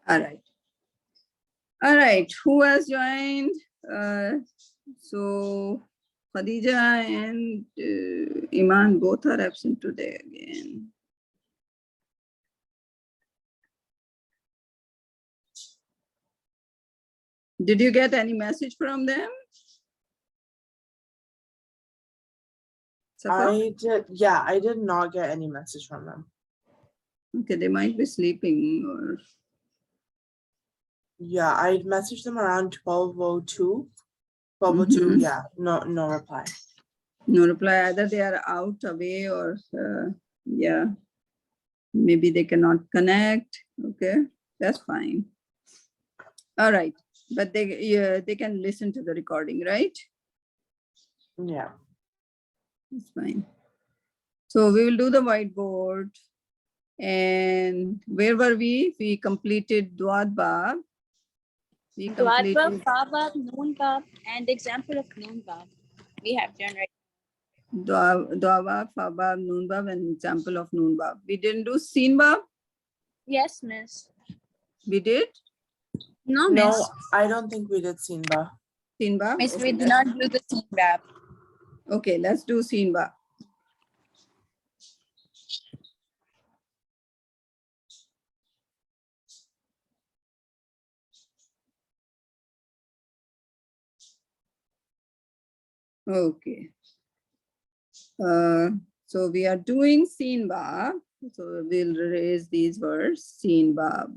All right. All right. Who has joined? So Khadija and Iman both are absent today again. Did you get any message from them? Safa? I did, yeah, I did not get any message from them. Okay, they might be sleeping or Yeah, I messaged them around 12:02. 12:02, yeah, no reply. no reply. Either they are out, away, or yeah, maybe they cannot connect. Okay, that's fine. All right, but they can listen to the recording, right? Yeah. That's fine. So we will do the whiteboard. And where were we? We completed Dwad Bab. We Dwad Bab, completed Fa Bab, Noon Bab, and example of Noon Bab. We have done right. Dwa Bab, Fa Bab, Noon Bab, and example of Noon Bab. We didn't do Sin Bab. Yes, miss. We did No, No, miss. I don't think we did Simba. Sin Bab. Miss, Okay, we do not do the Sin Bab. okay, let's do Sin Bab. Okay. So we are doing Sin Bab. So we'll raise these words. Sin Bab.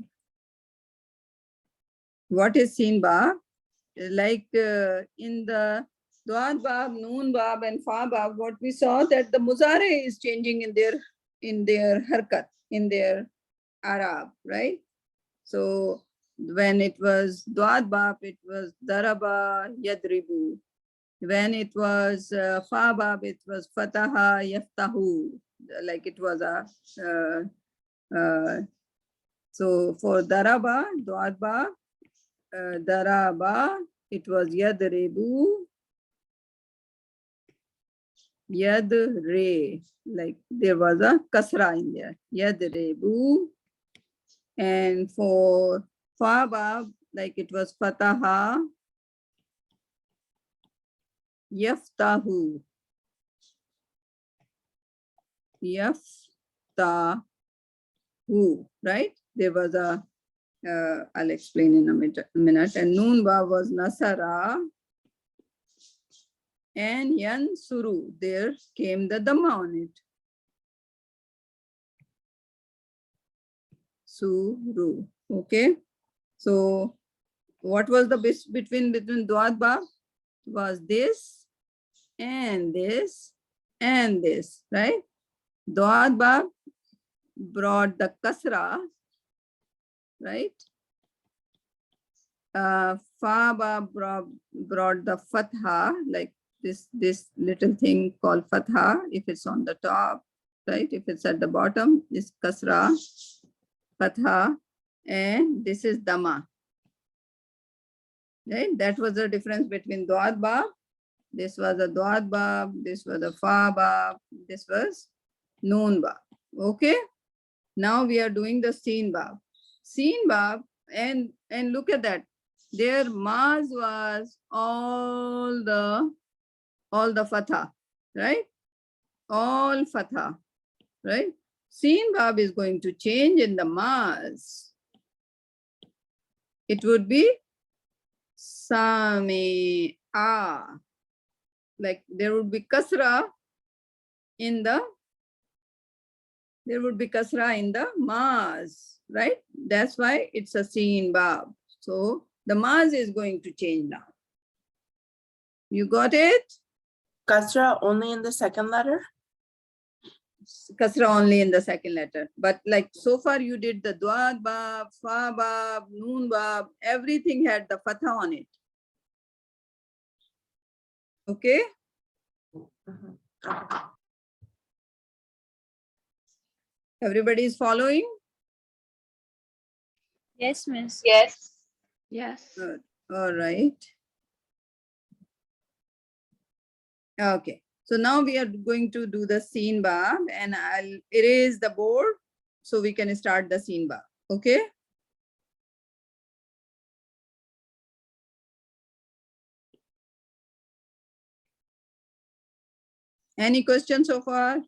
What is Sin Bab? Like in the Dwad Bab, Noon Bab, and Fa Bab, what we saw that the Muzare is changing in their harkat, in their Arab, right? So when it was Dwad Bab, it was Daraba Yadribu. When it was Fa Bab, it was Fataha Yaftahu, like it was a so for Daraba, Dwad Bab, Daraba, it was Yadribu, Yadre, like there was a kasra in there. Yadrebu. And for Fa Bab, like it was Fataha, Yaftahu. Yaftahu, right? There was a, I'll explain in a minute. And Noon Bab was Nasara. And Yansuru, there came the Dhamma on it. Suru. Okay. So what was the between Dwad Bab? Was this and this and this, right? Dwad Bab brought the kasra, right? Fa Bab brought the fatha, like this little thing called fatha, if it's on the top, right? If it's at the bottom, is kasra, fatha, and this is dhamma. Right? That was the difference between Dwad Bab. This was a Dwad Bab, this was a Fa Bab, this was Noon Bab. Okay? Now we are doing the Sin Bab. Sin Bab, and look at that. Their Maz was all the Fatha, right? All Fatha, right? Sin Bab is going to change in the Maz. It would be Sami'a. Like there would be kasra in the Maz, right? That's why it's a Sin Bab. So the Maz is going to change now. You got it? Kasra only in the second letter? Kasra only in the second letter. But like so far you did the Dwad Bab, Fa Bab, Noon Bab, everything had the Fatha on it. Okay? Okay. Everybody is following? Yes, miss. Yes. Yes. Good. All right. Okay. So now we are going to do the Sin Bab, and I'll erase the board so we can start the Sin Bab. Okay? Any questions so far?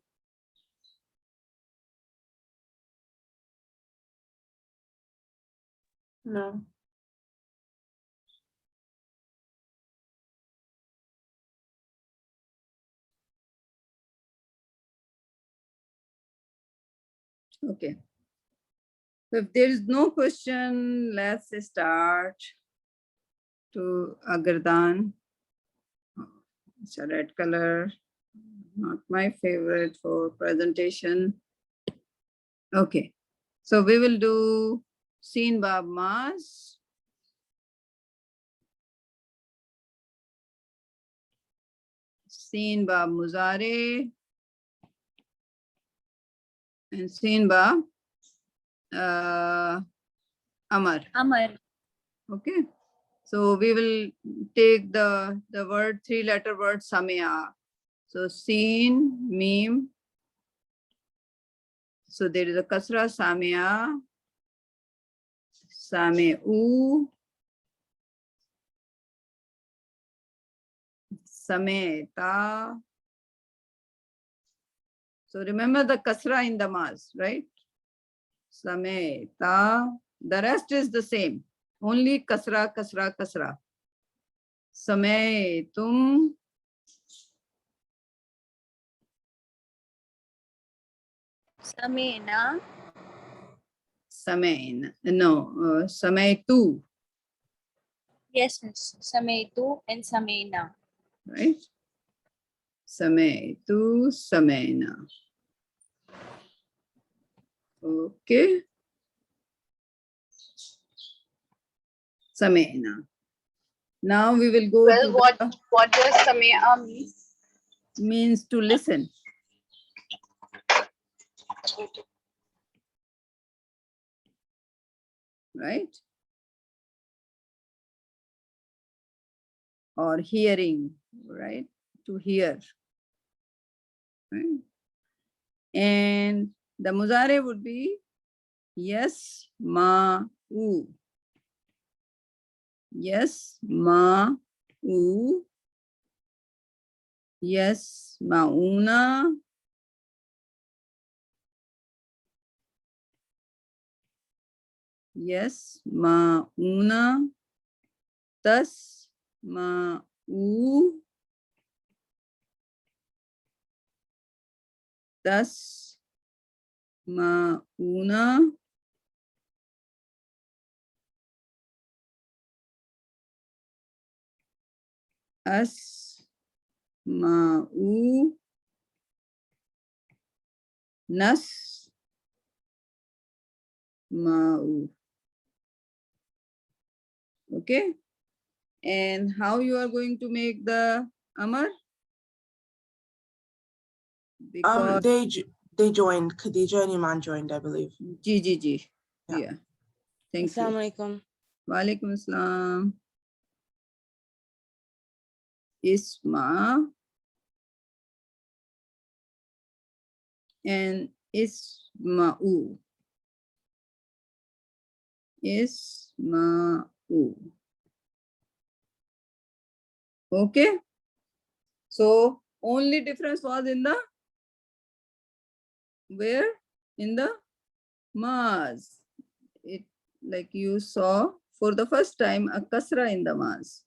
No. Okay. So if there is no question, let's start to Agardan. It's a red color, not my favorite for presentation. Okay, so we will do Seen Bab Mas. Seen Bab Muzare. And Seen Bab Amar. Amar. Okay, so we will take the word, 3-letter word Samya. So Seen, Meme. So there is a Kasra Samya, Sameu, Sameta. So remember the Kasra in the Mas, right? Sameta. The rest is the same. Only Kasra, Kasra, Kasra. Sametum. Samena. Samain. No, Samaitu, Yes, miss. Sametu and Samena. right? Samaitu, Samaina. Okay. Samaina. Now we will go to What does Samya mean? means to listen. Right? Or hearing, right? To hear. Right? And the Muzare would be yes, ma, u. Yes, ma, u. Yes, mauna. Yes, mauna. Tas, ma, u. Tas, mauna. As, ma, u. Nas, ma, u. Okay. And how you are going to make the Amar? Because They joined. Khadija and Iman joined, I believe. G. Yeah. Yeah. Thank Assalamu you. alaikum. Walaikum assalam. Isma and Isma'u. Isma'u. Okay. So only difference was in the where? In the Mas. It like you saw for the first time a kasra in the Mas.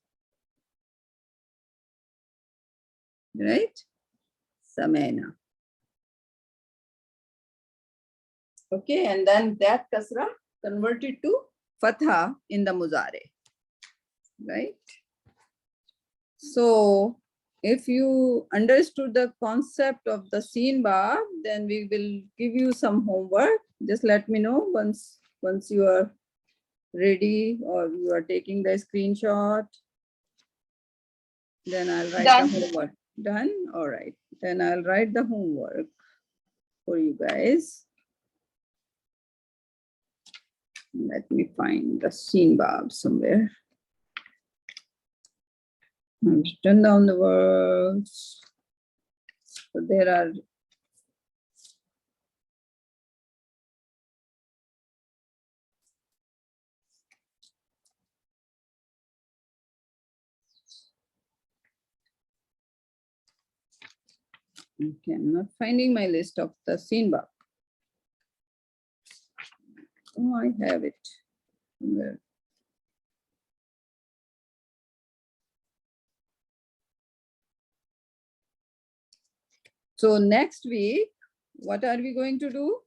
Right? Samena. Okay, and then that kasra converted to fatha in the Muzare. Right? So if you understood the concept of the Seen Bab, then we will give you some homework. Just let me know once you are ready or you are taking the screenshot. Then I'll write Done. the homework. Done? All right. Then I'll write the homework for you guys. Let me find the Seen Bab somewhere. I've written down the words. So there are Okay, I'm not finding my list of the scene bab. Oh, I have it. Where? So next week, what are we going to do?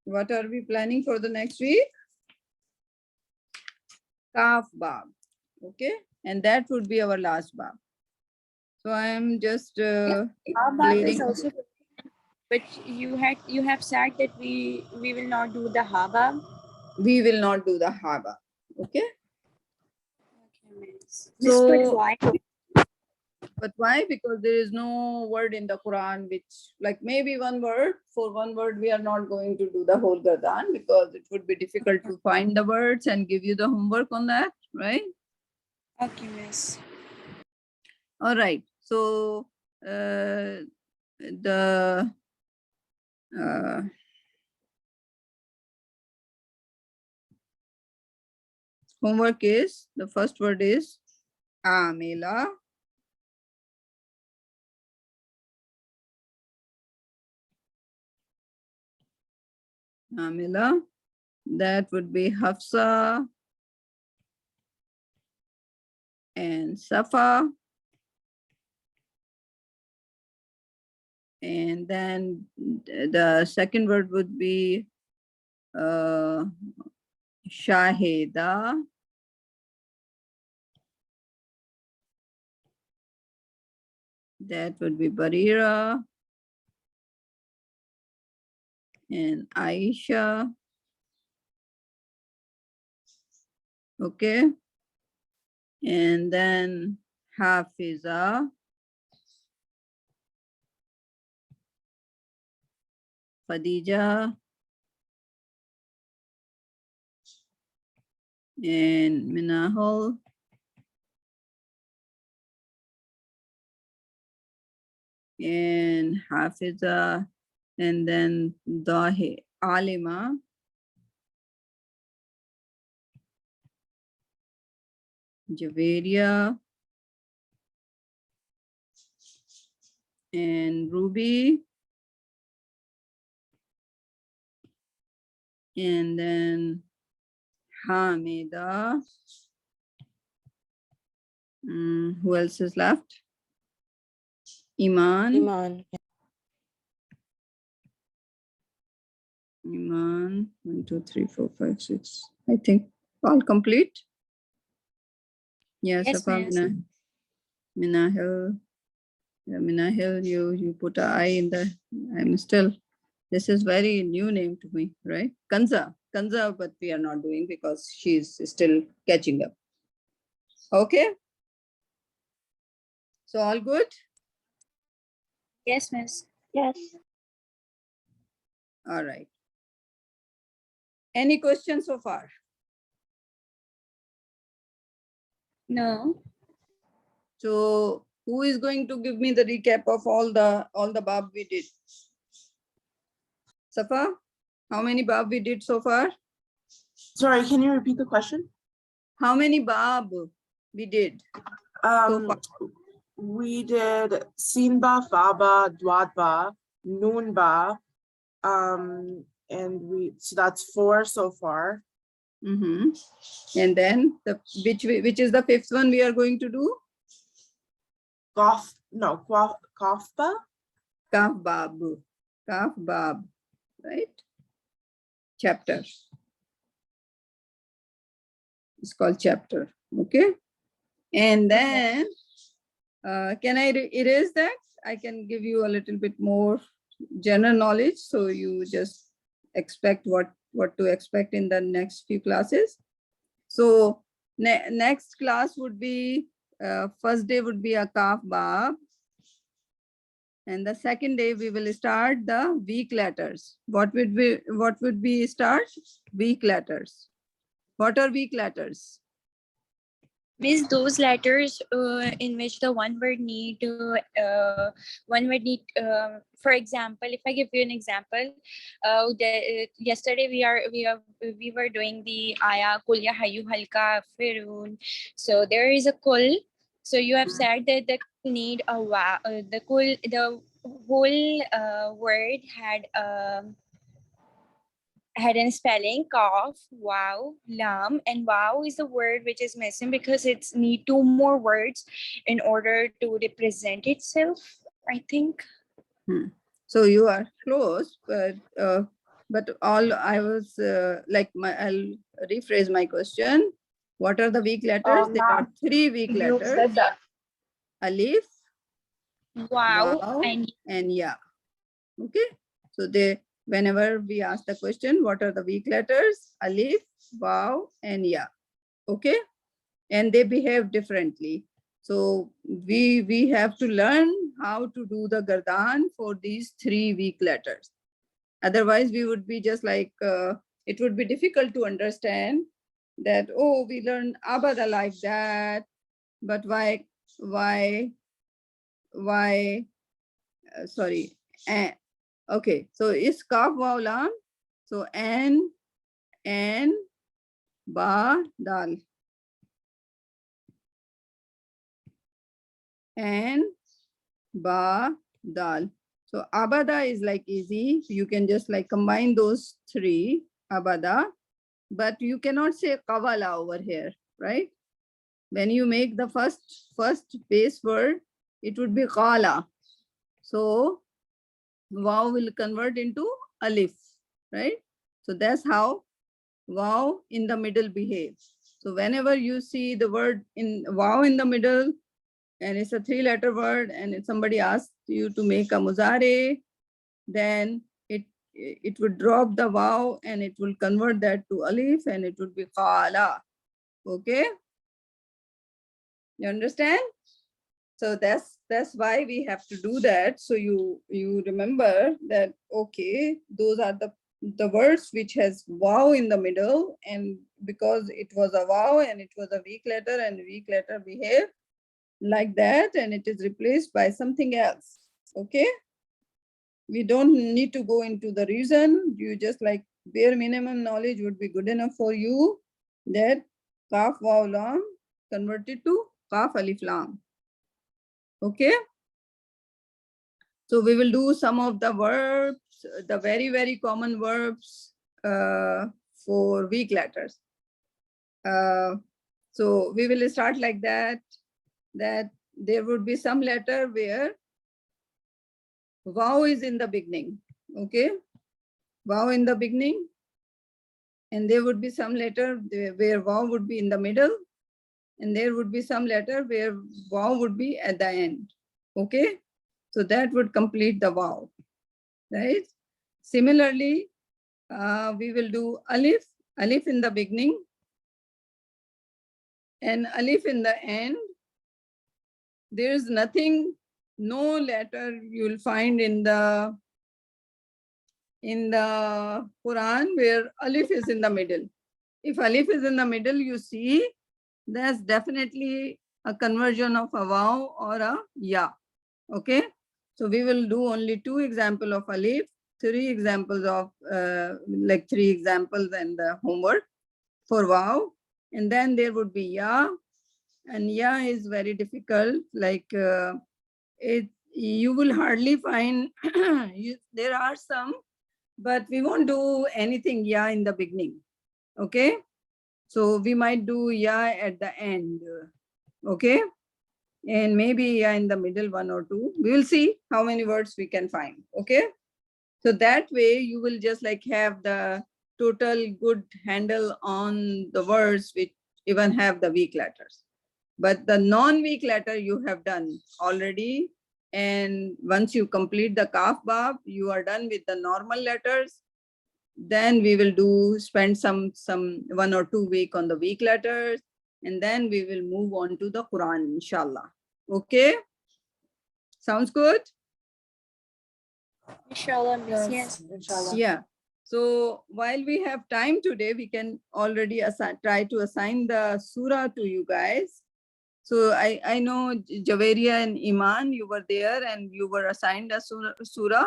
What are we planning for the next week? Calf bab. Okay, and that would be our last bab. So I am just Habab is leading. also, but you have said that we will not do the habab. We will not do the haba. Okay. Okay, miss. So- Miss, but why? But why? Because there is no word in the Quran which, like maybe one word. For one word, we are not going to do the whole Gardan because it would be difficult to find the words and give you the homework on that, right? Okay, miss. All right. So the homework is, the first word is Amila. Amila. That would be Hafsa and Safa. And then the second word would be Shahida. That would be Barira and Aisha. Okay. And then Hafiza. Khadija. And Minahul. And Hafiza. And then Dahi Alima. Javeria. And Ruby. And then Hamida. Who else is left? Iman. Iman. Iman. 1, 2, 3, 4, 5, 6. I think all complete. Yes, Yes, miss. Minahil. Yeah, Minahil, you put an I in the, I'm still, this is very new name to me, right? Kanza, but we are not doing because she's still catching up. Okay. So all good? Yes, miss. Yes. All right. Any questions so far? No. So who is going to give me the recap of all the bab we did? Safa, how many bab we did so far? Sorry, can you repeat the question? How many bab we did? So far? We did Sinba, Faba, Dwadba, Noonba, and so that's 4 so far. Mm-hmm. And then which is the fifth one we are going to do? Kafba. Kaf bab, right? Chapter. It's called chapter. Okay. And then can I erase that? I can give you a little bit more general knowledge, so you just expect what to expect in the next few classes. So next class would be first day would be a Kaf bab, and the second day we will start the weak letters. What would we start? Weak letters. What are weak letters? Miss, those letters in which the one word need for example, if I give you an example, yesterday we were doing the aya kul ya hayyu halka firun. So there is a kul. So you have said that the need a the whole word had a spelling kaf, wow, lam, and wow is the word which is missing because it's need two more words in order to represent itself, I think. So you are close, but all I was I'll rephrase my question. What are the weak letters? There are Ma'am, three weak you letters: said that. alif, Wow, wow, and and ya. Okay. So whenever we ask the question, what are the weak letters? Alif, wow, and ya. Okay. And they behave differently. So we have to learn how to do the gardan for these three weak letters. Otherwise, we would be just like, it would be difficult to understand that, oh, we learn abada like that, but sorry, okay, so is kaf waw lam, so an, ba, dal, and ba, dal. So abada is like easy. You can just like combine those three, abada, but you cannot say kavala over here, right? When you make the first base word, it would be qala. So waw will convert into alif, right? So that's how waw in the middle behaves. So whenever you see the word in waw in the middle, and it's a three-letter word, and if somebody asks you to make a muzare, then it would drop the waw and it will convert that to alif and it would be qala. Okay? You understand? So that's why we have to do that. So you remember that, okay, those are the words which has waw in the middle, and because it was a waw and it was a weak letter, and weak letter behave like that, and it is replaced by something else. Okay? We don't need to go into the reason. You just like bare minimum knowledge would be good enough for you, that kaf waw lam converted to kaf alif lam. Okay? So we will do some of the verbs, the very, very common verbs for weak letters. So we will start like that there would be some letter where waw is in the beginning. Okay? Waw in the beginning. And there would be some letter where waw would be in the middle. And there would be some letter where waw would be at the end. Okay? So that would complete the waw, right? Similarly, we will do alif in the beginning and alif in the end. There is nothing, no letter you will find in the Quran where alif is in the middle. If alif is in the middle, you see that's definitely a conversion of a waw or a ya. Okay, so we will do only two examples of alif, three examples of three examples and the homework for waw, and then there would be ya, and ya is very difficult. You will hardly find there are some, but we won't do anything ya in the beginning. Okay, so we might do ya at the end. Okay, and maybe ya in the middle, one or two. We will see how many words we can find. Okay, so that way you will just like have the total good handle on the words which even have the weak letters. But the non-weak letter you have done already. And once you complete the kaf bab, you are done with the normal letters. Then we will spend some 1 or 2 weeks on the weak letters. And then we will move on to the Quran, inshallah. Okay? Sounds good? inshallah, Miss. Yes. Inshallah. Yeah. So while we have time today, we can already try to assign the surah to you guys. So I know Javeria and Iman, you were there and you were assigned a surah.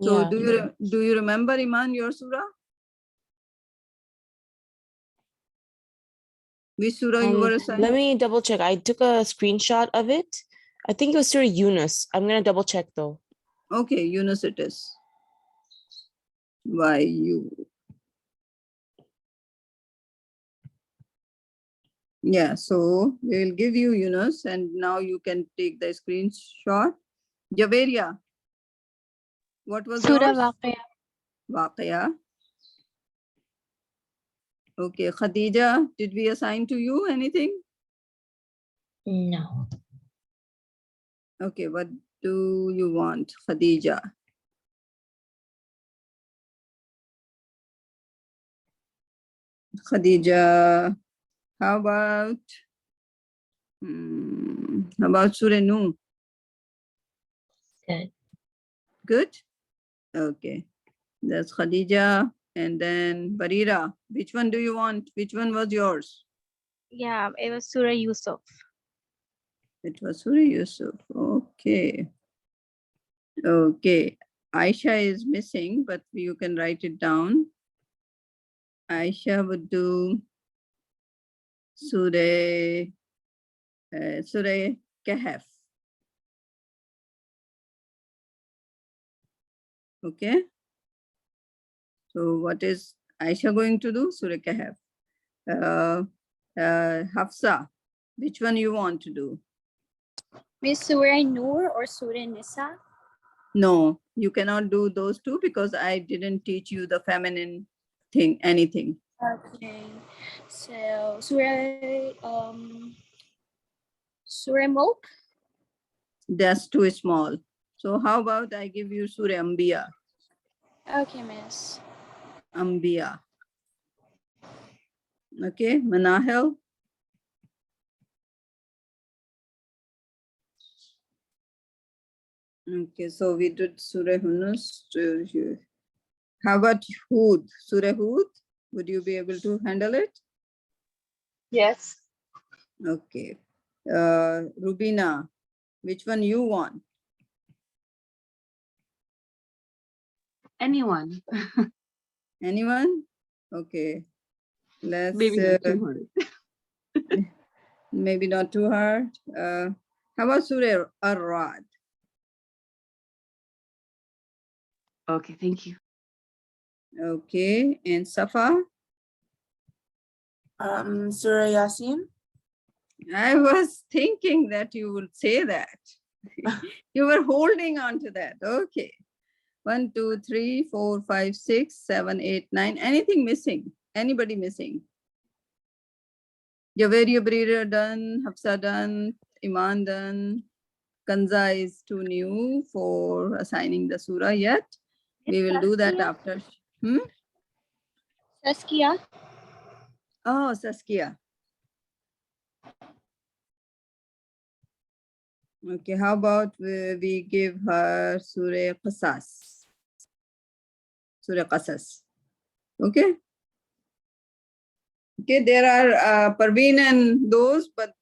So Yeah. do you remember, Iman, your surah? Which surah you were assigned? Let me double check. I took a screenshot of it. I think it was Surah Yunus. I'm gonna double check though. Okay, Yunus it is. Why you? Yeah, so we will give you Yunus and now you can take the screenshot. Javeria, what was Surah yours? Waqia. Waqia. Okay, Khadija, did we assign to you anything? No. Okay, what do you want, Khadija? Khadija, how about Surah Nuh? Good. Good? Okay, that's Khadija. And then Barira, which one do you want? Which one was yours? Yeah, it was Surah Yusuf. It was Surah Yusuf. Okay. Okay. Aisha is missing, but you can write it down. Aisha would do Surah Kahf. Okay. So what is Aisha going to do? Surah Kahf. Hafsa, which one you want to do? Miss Surah Nur or Surah Nisa? No, you cannot do those two because I didn't teach you the feminine thing, anything. Okay. So Surah Mulk? That's too small. So how about I give you Surah Ambiya? Okay, miss. Ambiya. Okay, Manahel. Okay, so we did Surah Yunus. How about Hud? Surah Hud? Would you be able to handle it? Yes. Okay. Rubina, which one you want? Anyone. Anyone? Okay. Let's Maybe not too hard. maybe not too hard. How about Surah Ar-Ra'd? Okay, thank you. Okay, and Safa? Surah Yasin. I was thinking that you would say that. You were holding on to that. Okay. 1, 2, 3, 4, 5, 6, 7, 8, 9. Anything missing? Anybody missing? Javeria Breeder done, Hafsa done, Iman done. Kanza is too new for assigning the surah yet. We will do that after. Saskia? Oh, Saskia. Okay, how about we give her Surah Qasas? Surah Qasas. Okay. Okay, there are Parveen and those, but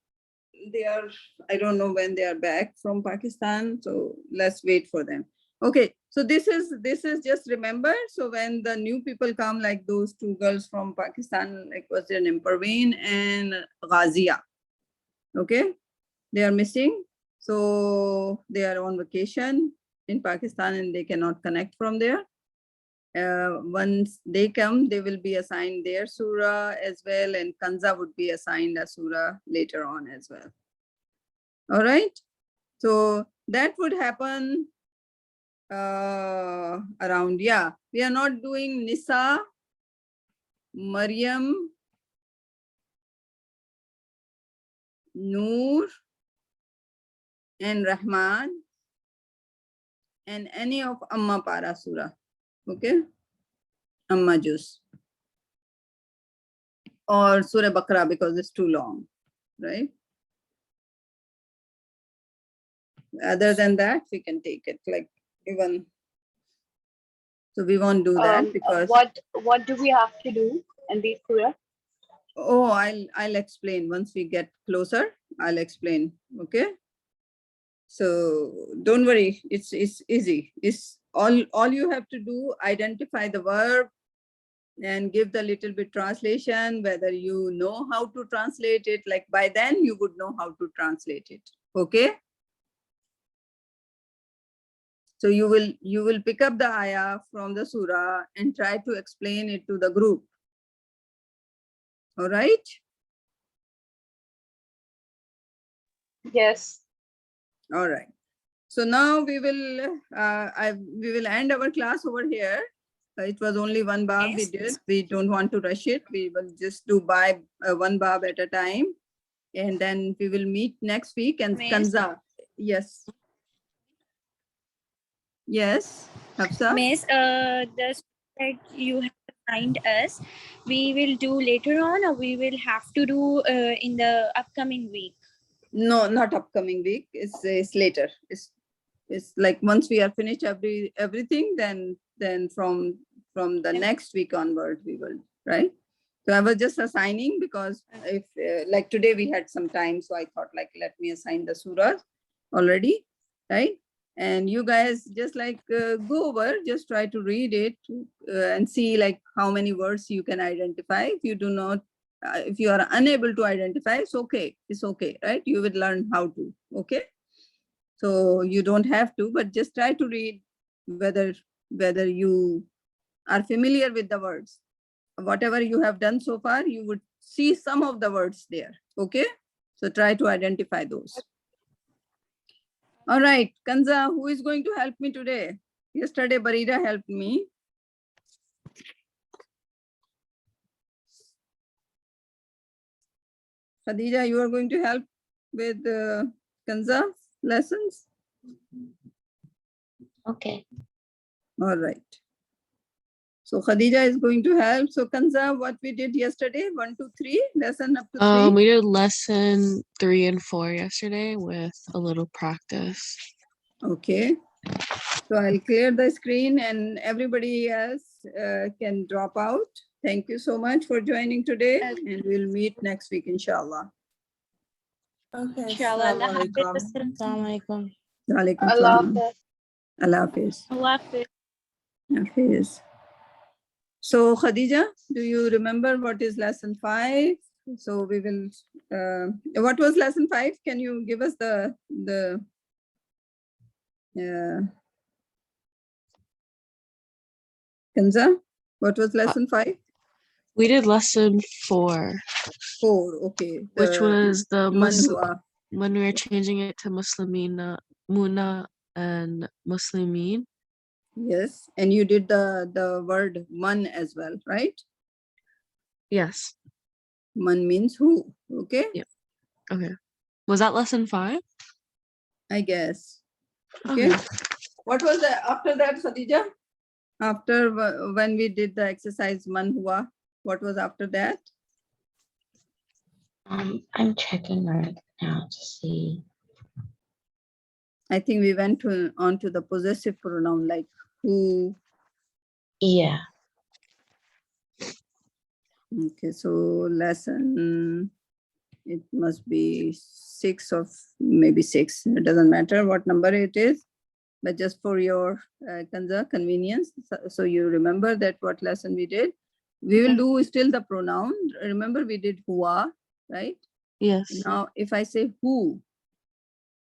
they are, I don't know when they are back from Pakistan. So let's wait for them. Okay, so this is just remember. So when the new people come, like those two girls from Pakistan, like what's their name, Parveen and Ghazia. Okay, they are missing. So they are on vacation in Pakistan and they cannot connect from there. Once they come, they will be assigned their surah as well, and Kanza would be assigned a surah later on as well. All right. So that would happen around, yeah. We are not doing Nisa, Maryam, Noor, and Rahman, and any of Amma Para Surah. Okay. Amma Juz. Or Surah Bakra because it's too long, right? Other than that, we can take it like even. So we won't do that because. What do we have to do in these surah? Oh, I'll explain once we get closer. I'll explain. Okay. So don't worry. It's easy. It's all you have to do. Identify the verb and give the little bit translation. Whether you know how to translate it, like by then you would know how to translate it. Okay. So you will pick up the ayah from the surah and try to explain it to the group. All right. Yes. All right. So now we will end our class over here. It was only one bab we Yes. did. We don't want to rush it. We will just do by one bab at a time, and then we will meet next week. And Miss? Kanza, yes, yes, Hafsa. Miss, the that you have assigned us, we will do later on, or we will have to do in the upcoming week. No, not upcoming week. It's later. It's like once we are finished everything, then from the next week onward we will, right? So I was just assigning because if like today we had some time, so I thought like let me assign the surahs already, right? And you guys just like go over, just try to read it and see like how many words you can identify. If you do not, if you are unable to identify, it's okay. It's okay, right? You will learn how to. Okay. So you don't have to, but just try to read whether you are familiar with the words. Whatever you have done so far, you would see some of the words there. Okay. So try to identify those. All right, Kanza, who is going to help me today? Yesterday, Barira helped me. Khadija, you are going to help with Kanza lessons? Okay. All right. So Khadija is going to help. So Kanza, what we did yesterday, 1, 2, 3, lesson up to 3. We did lesson 3 and 4 yesterday with a little practice. Okay. So I'll clear the screen and everybody else can drop out. Thank you so much for joining today, and we'll meet next week, inshallah. Okay. Inshallah, Allah Assalamualaikum. Assalamualaikum. Walaikum Allah salam. Hafiz. Allah Hafiz. Allah Hafiz. Hafiz. So Khadija, do you remember what is lesson 5? So we will, what was lesson 5? Can you give us the Kanza, what was lesson 5? We did lesson 4, 4, okay. which was the Muslim, Manhua. when we were changing it to Muslimina, Muna and Muslimin. Yes, and you did the word man as well, right? Yes. Man means who, okay? Yeah. Okay. Was that lesson 5? I guess. Okay. What was the after that, Khadija? After when we did the exercise man hua, what was after that? I'm checking right now to see. I think we went on to the possessive pronoun like who. Yeah. Okay, so lesson, it must be 6 or maybe 6. It doesn't matter what number it is, but just for your Kanza convenience, so you remember that what lesson we did. We will do still the pronoun. Remember we did hua, right? Yes. Now, if I say who,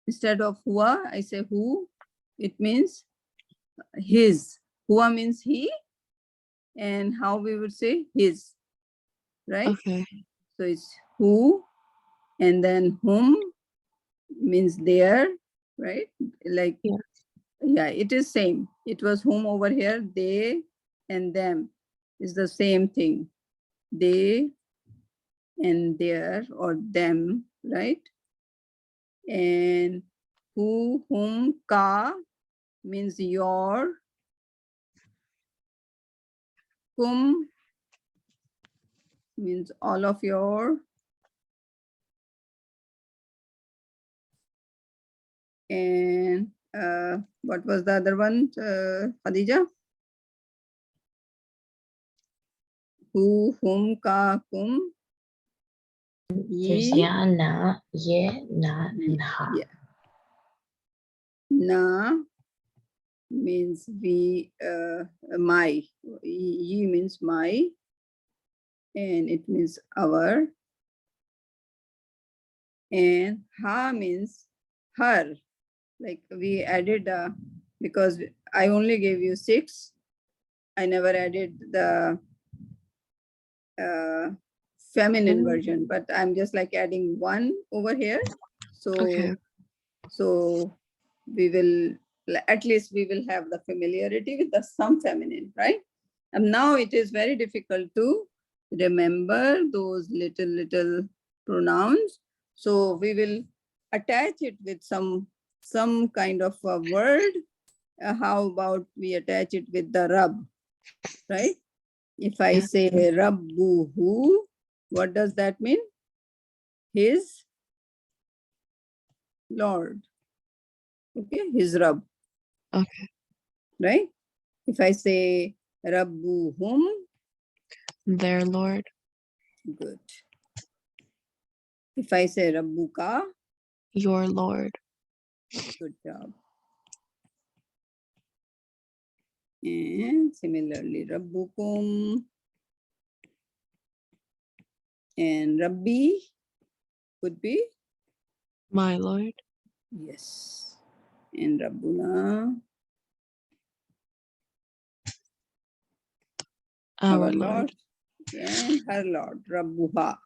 instead of hua, I say who, it means his. Hua means he, and how we would say his, right? Okay. So it's who, and then whom means their, right? Like, yeah, it is same. It was whom over here, they and them is the same thing. They and their or them, right? And who, whom, ka means your, kum means all of your, and what was the other one, Khadija? Who, whom, ka, kum, There's Ye, ya, na, ye, na, and ha. yeah. Na means we, my. Ye means my, and it means our. And ha means her. Like we added, because I only gave you 6. I never added the feminine version, but I'm just like adding 1 over here. So, Okay. so we will, at least we will have the familiarity with the some feminine, right? And now it is very difficult to remember those little pronouns. So we will attach it with some kind of a word. How about we attach it with the rub, right? If I Yeah. say Rabbuhu, what does that mean? His Lord. Okay, his Rabb, Okay. right? If I say Rabbuhum, Their Lord. good. If I say Rabbuka, Your Lord. good job. And similarly, Rabbukum and Rabbi could be, My Lord. yes. And Rabbuna, Our Lord. and her Lord, Rabbuha.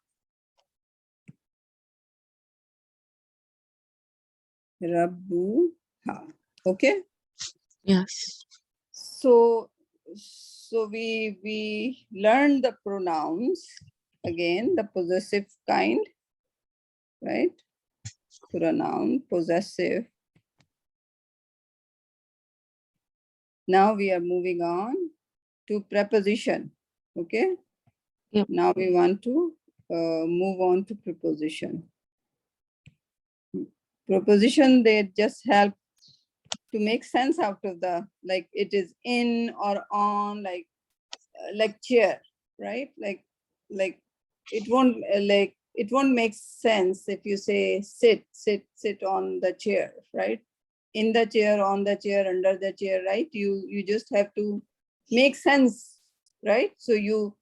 Rabbuha. Okay. Yes. So we learned the pronouns again, the possessive kind, right? Pronoun, possessive. Now we are moving on to preposition. Okay. Yep. Now we want to move on to preposition. Preposition, they just help to make sense out of the, like it is in or on, like chair, right? Like it won't it won't make sense if you say sit on the chair, right? In the chair, on the chair, under the chair, right? You just have to make sense, right? So you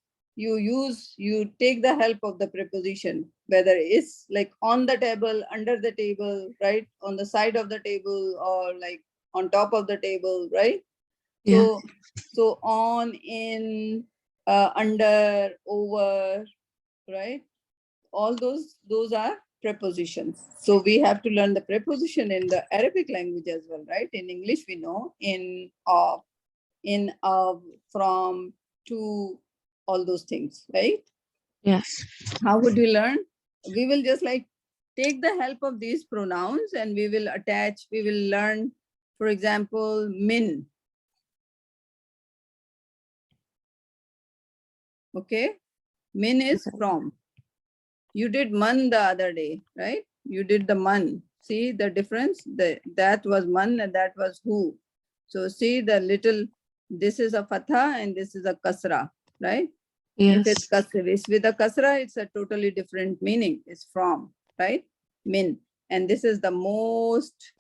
take the help of the preposition, whether it's like on the table, under the table, right? On the side of the table, or like on top of the table, right? Yeah. So on, in, under, over, right? All those are prepositions. So we have to learn the preposition in the Arabic language as well, right? In English, we know in, of, from, to, all those things, right? Yes. How would we learn? We will just like take the help of these pronouns and we will learn, for example, min. Okay, min is from. You did man the other day, right? You did the man. See the difference? That was man and that was who. So see the little, this is a fatha and this is a kasra, right? If it's Yes. kasra, it's with a kasra, it's a totally different meaning. It's from, right? Min. And this is the most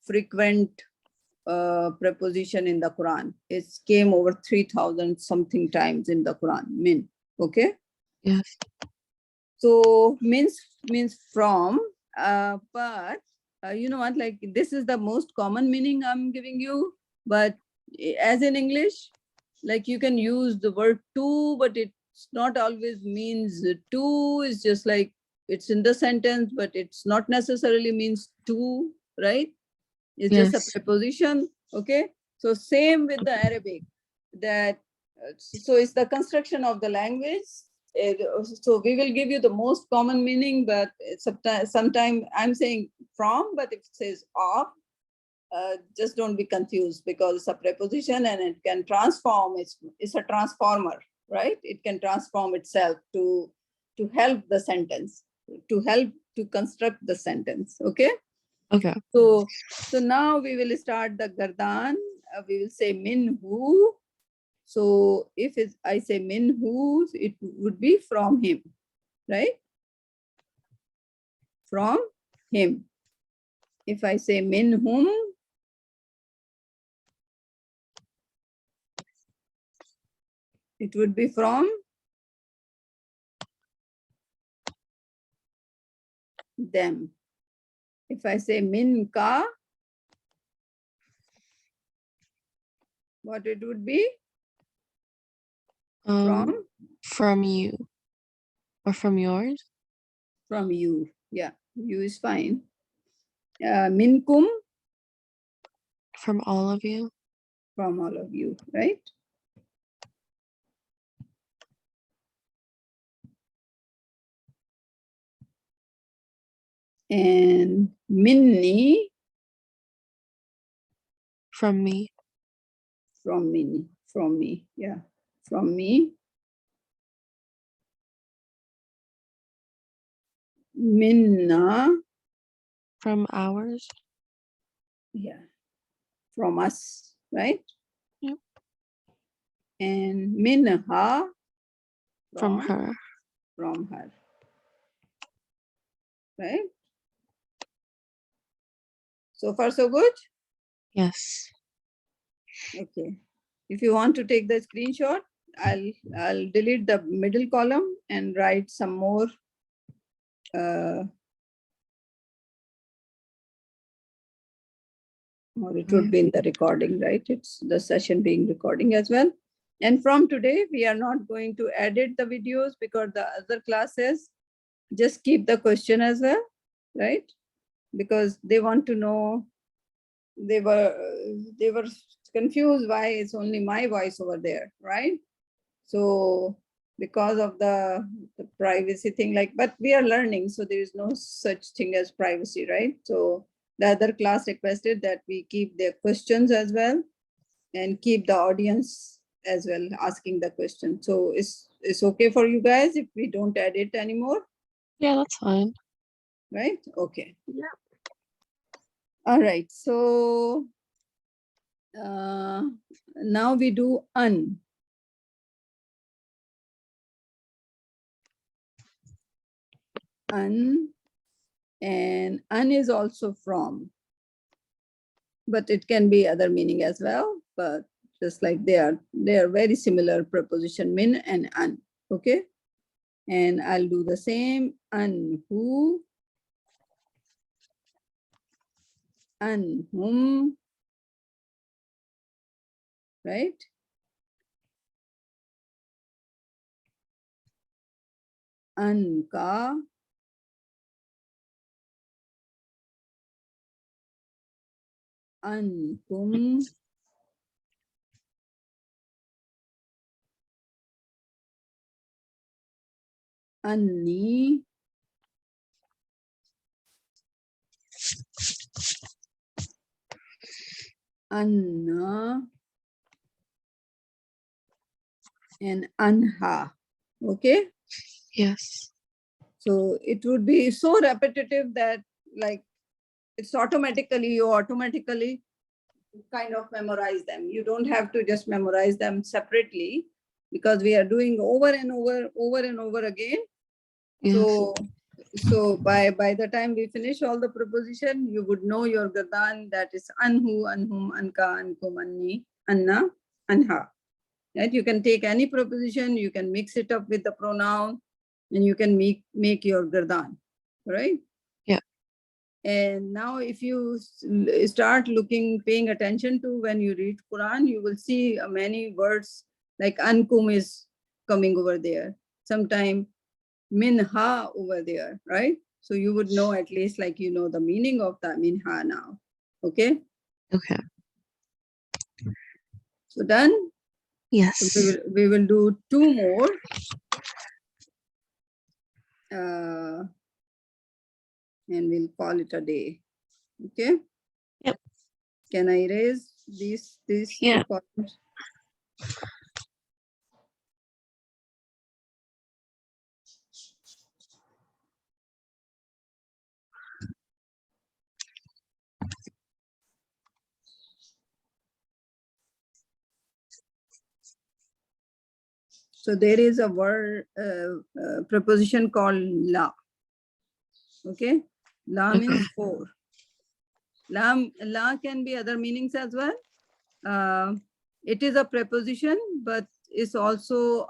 frequent preposition in the Quran. It came over 3,000 something times in the Quran, min. Okay. Yes. So means from, but you know what, like this is the most common meaning I'm giving you, but as in English, like you can use the word to, but it's not always means to. It's just like it's in the sentence, but it's not necessarily means to, right? It's just a Yes. preposition. Okay. So same with the Arabic, that so it's the construction of the language. So we will give you the most common meaning, but sometime I'm saying from, but if it says of, just don't be confused, because it's a preposition and it can transform. It's a transformer, right? It can transform itself to help the sentence, to help to construct the sentence. Okay. Okay. So now we will start the gardan. We will say minhu. So if I say minhu, it would be from him, right? from him. If I say min whom, it would be from them. If I say min ka, what it would be? From? From you or from yours? From you. Yeah, you is fine. Minkum, From all of you? from all of you, right? And minni, From me? from me, yeah, from me. Minna, From ours? yeah, from us, right? Yep. And minha, From her? from her, right? So far, so good? Yes. Okay. If you want to take the screenshot, I'll delete the middle column and write some more or it would be in the recording, right? It's the session being recording as well. And from today, we are not going to edit the videos because the other classes just keep the question as well, right? Because they want to know, they were confused why it's only my voice over there, right? So because of the privacy thing, like, but we are learning, so there is no such thing as privacy, right? So the other class requested that we keep their questions as well and keep the audience as well asking the question. So it's okay for you guys if we don't edit anymore, Yeah, that's fine. right? Okay. Yeah. All right. So now we do un. Un, and un is also from, but it can be other meaning as well. But just like they are very similar preposition, min and un. Okay. And I'll do the same. An who, an whom, right? An ka, an kum, anni, anna, and anha. Okay. Yes. So it would be so repetitive that like it's automatically, you automatically kind of memorize them. You don't have to just memorize them separately because we are doing over and over again. Yes. So by the time we finish all the preposition, you would know your gardan, that is anhu, anhum, anka, ankum, anni, anna, anha. Right? You can take any preposition, you can mix it up with the pronoun, and you can make your gardan, right? Yeah. And now if you start paying attention to when you read Quran, you will see many words like ankum is coming over there. Sometime minha over there, right? So you would know at least like you know the meaning of that minha now. Okay. Okay. So done. Yes. So we will do two more. And we'll call it a day. Okay. Yep. Can I erase these Yeah. two columns? So there is a word preposition called la. Okay. La Okay. means 4. La can be other meanings as well. It is a preposition, but it's also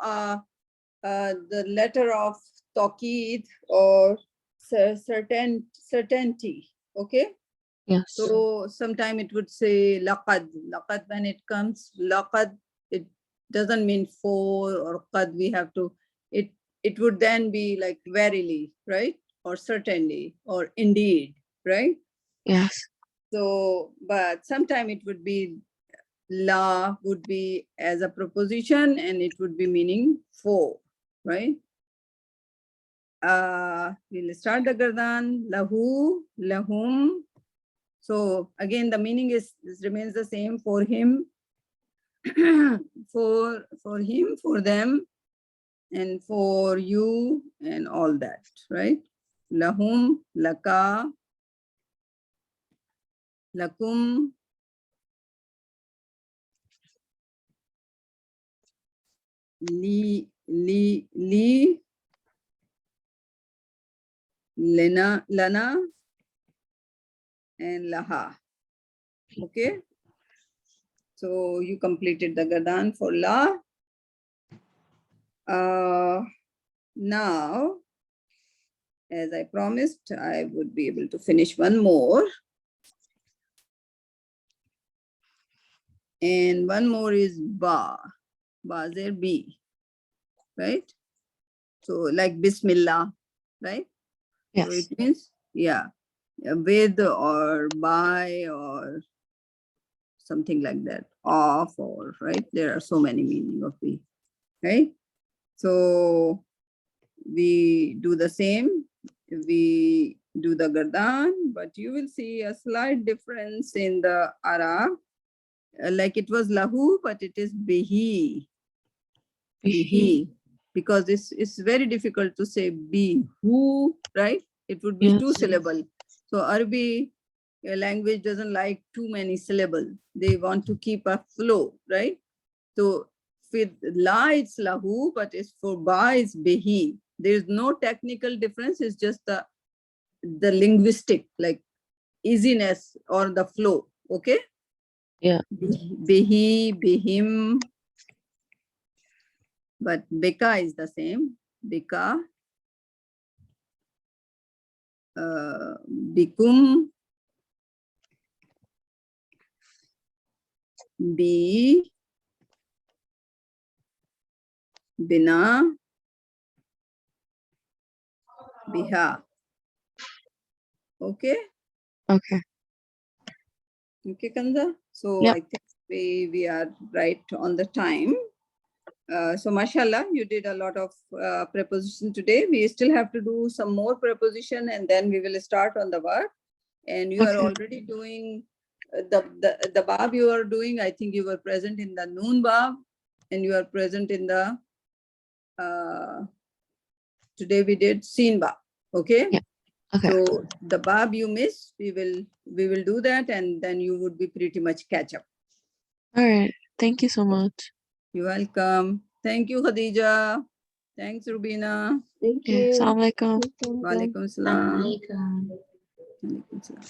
the letter of taqeed or certainty. Okay. Yes. So sometime it would say laqad. Laqad, when it comes, laqad, it doesn't mean 4 or qad. We have to, it would then be like verily, right? Or certainly, or indeed, right? Yes. So, but sometime it would be, la would be as a proposition and it would be meaning 4, right? We'll start the gardan. Lahu, lahum. So again, the meaning remains the same for him, for him, for them, and for you, and all that, right? Lahum, laka, lakum, li, lana, and laha. Okay. So you completed the gardan for la. Now, as I promised, I would be able to finish one more. And one more is ba. Ba is there, B, right? So like Bismillah, right? Yes. So it means, yeah, with or by or something like that, off or, right? There are so many meaning of B, right? So we do the same. We do the gardan, but you will see a slight difference in the ara. Like it was lahu, but it is bihi. Bihi. Because it's very difficult to say bihu, right? It would be Yes. 2 syllable. So Arabic language doesn't like too many syllables. They want to keep a flow, right? So with la, it's lahu, but it's for ba, it's bihi. There is no technical difference. It's just the linguistic, like easiness or the flow. Okay. Yeah. Bihi, bihim. But bika is the same. Bika. Bikum. Bi. Bina. Biha. Okay. Okay. Okay, Kanza. So Yep. I think we are right on the time. So mashallah, you did a lot of preposition today. We still have to do some more preposition and then we will start on the verb. And you are Okay. already doing the bab you are doing. I think you were present in the noon bab and you are present in the, today we did seen bab. Okay. Yeah. Okay. So the bab you missed, we will do that and then you would be pretty much catch up. All right. Thank you so much. You're welcome. Thank you, Khadija. Thanks, Rubina. Thank Yeah. you. Assalamu alaikum. Walaikum salam. Assalamualaikum. Walaikum salam.